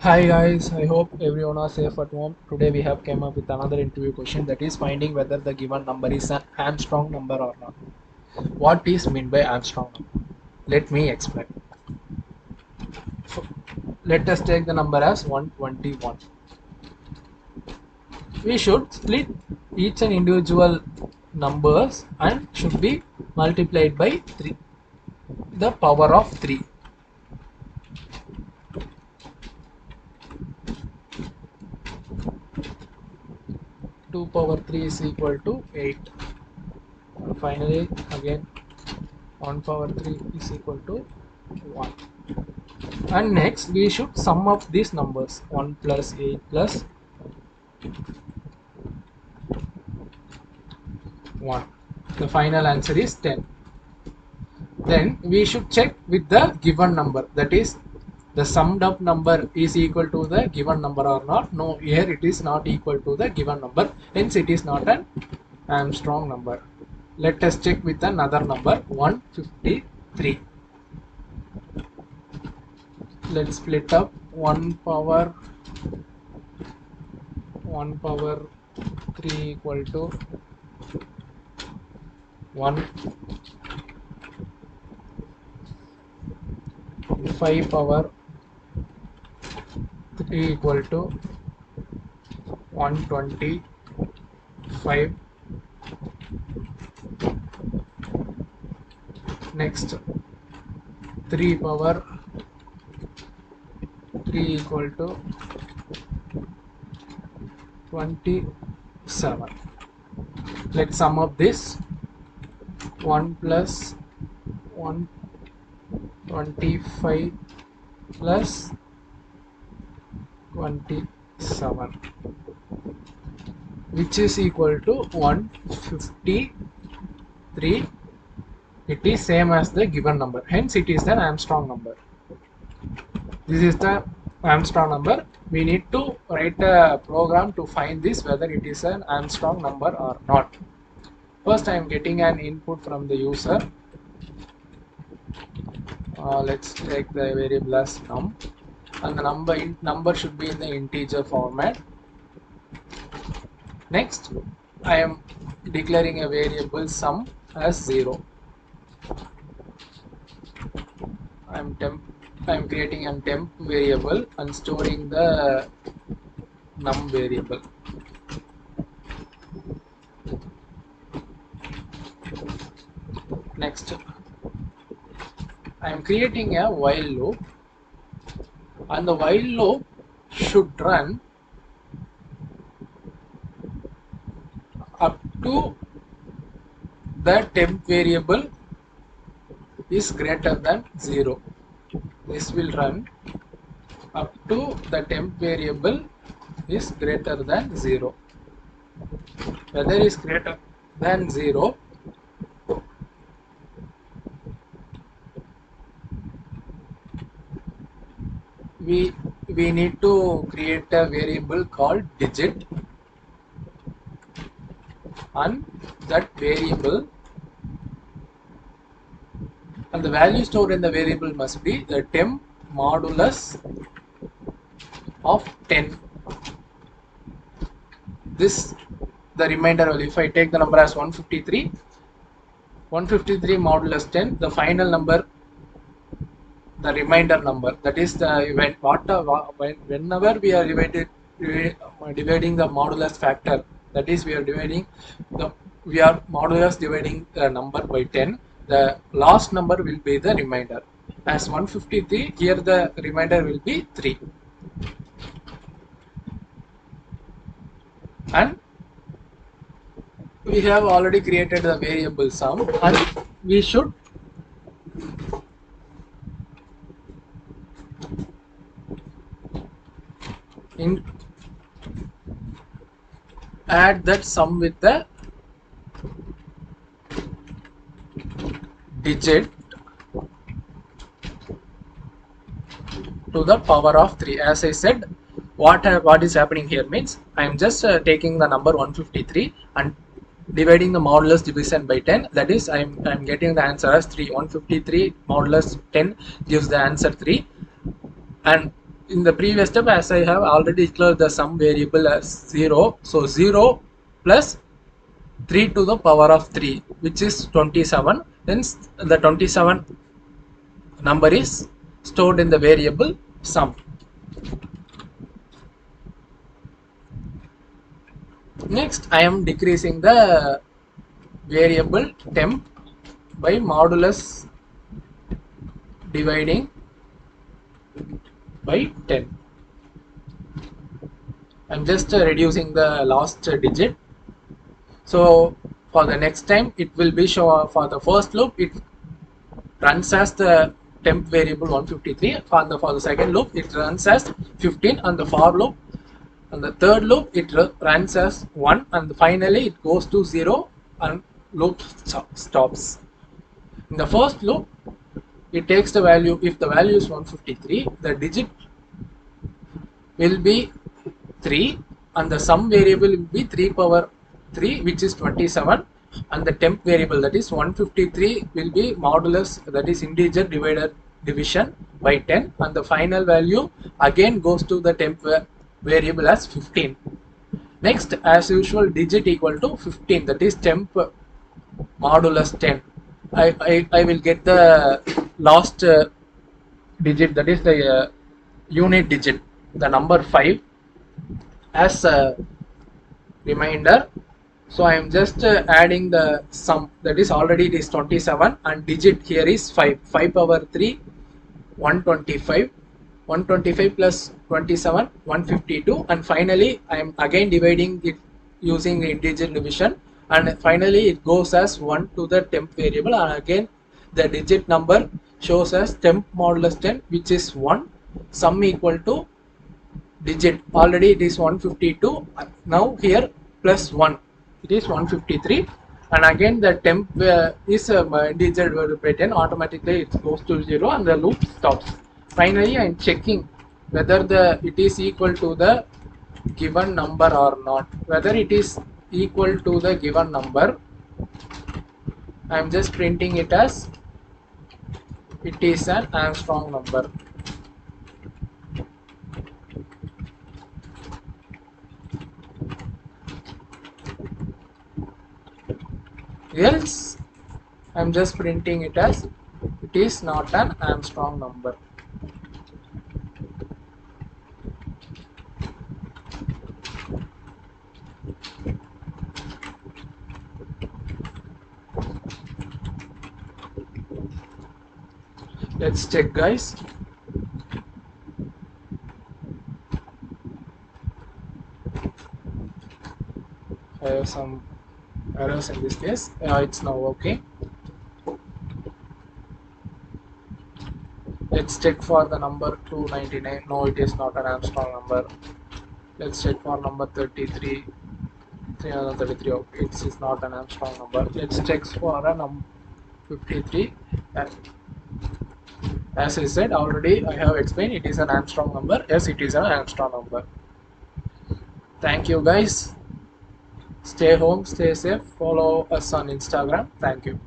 Hi guys, I hope everyone are safe at home. Today we have came up with another interview question, that is finding whether the given number is an Armstrong number or not. What is meant by Armstrong number? Let me explain. Let us take the number as 121. We should split each and individual numbers and should be multiplied by 3, the power of 3. 2 power 3 is equal to 8. And finally again 1 power 3 is equal to 1. And next we should sum up these numbers. 1 plus 8 plus 1. The final answer is 10. Then we should check with the given number, that is the summed up number is equal to the given number or not. No, here it is not equal to the given number, hence it is not an Armstrong number. Let us check with another number, 153. Let's split up 1 power 3 equal to 1. 5 power 3 equal to 125. Next 3 power 3 equal to 27. Let's sum up this. 1 plus 125 plus 27, which is equal to 153. It is same as the given number, hence it is an Armstrong number. This is the Armstrong number. We need to write a program to find this, whether it is an Armstrong number or not. First I am getting an input from the user. Let's take the variable as num, and the number should be in the integer format. Next I am declaring a variable sum as 0. I am creating a temp variable and storing the num variable. Next I am creating a while loop, and the while loop should run up to the temp variable is greater than 0. This will run up to the temp variable is greater than 0. Whether is greater than 0, we need to create a variable called digit, and that variable and the value stored in the variable must be the temp modulus of 10. This the remainder value. If I take the number as 153 modulus 10, the final number, the remainder number, that is the whenever we are dividing the modulus factor, that is we are modulus dividing the number by 10, the last number will be the remainder. As 153, here the remainder will be 3. And we have already created the variable sum, and we should add that sum with the digit to the power of 3. As I said, what is happening here means I am just taking the number 153 and dividing the modulus division by 10, that is I am getting the answer as 3. 153 modulus 10 gives the answer 3, and in the previous step, as I have already declared the sum variable as 0, so 0 plus 3 to the power of 3, which is 27. Then the 27 number is stored in the variable sum. Next, I am decreasing the variable temp by modulus dividing by 10. I'm just reducing the last digit. So for the next time, it will be show for the first loop, it runs as the temp variable 153. For the second loop, it runs as 15. And the for loop, and the third loop, it runs as 1. And finally, it goes to 0 and loop stops. In the first loop, it takes the value. If the value is 153, the digit will be 3 and the sum variable will be 3 power 3, which is 27, and the temp variable, that is 153, will be modulus, that is integer divided division by 10, and the final value again goes to the temp variable as 15. Next, as usual, digit equal to 15, that is temp modulus 10. I will get the last digit, that is the unit digit, the number 5, as a reminder. So I am just adding the sum, that is already it is 27 and digit here is 5. 5 power 3, 125. 125 plus 27, 152, and finally I am again dividing it using integer division, and finally it goes as 1 to the temp variable, and again the digit number shows as temp modulus 10, which is 1. Sum equal to digit, already it is 152, now here plus 1, it is 153, and again the temp is integer divided by 10, automatically it goes to 0 and the loop stops. Finally I am checking whether it is equal to the given number or not. Whether it is equal to the given number, I am just printing it as it is an Armstrong number. Else I am just printing it as it is not an Armstrong number. Let's check, guys. I have some errors in this case. It's now okay. Let's check for the number 299. No, it is not an Armstrong number. Let's check for number 33. 333. Okay, it is not an Armstrong number. Let's check for a number 53. As I said already, I have explained it is an Armstrong number. Yes, it is an Armstrong number. Thank you, guys. Stay home, stay safe. Follow us on Instagram. Thank you.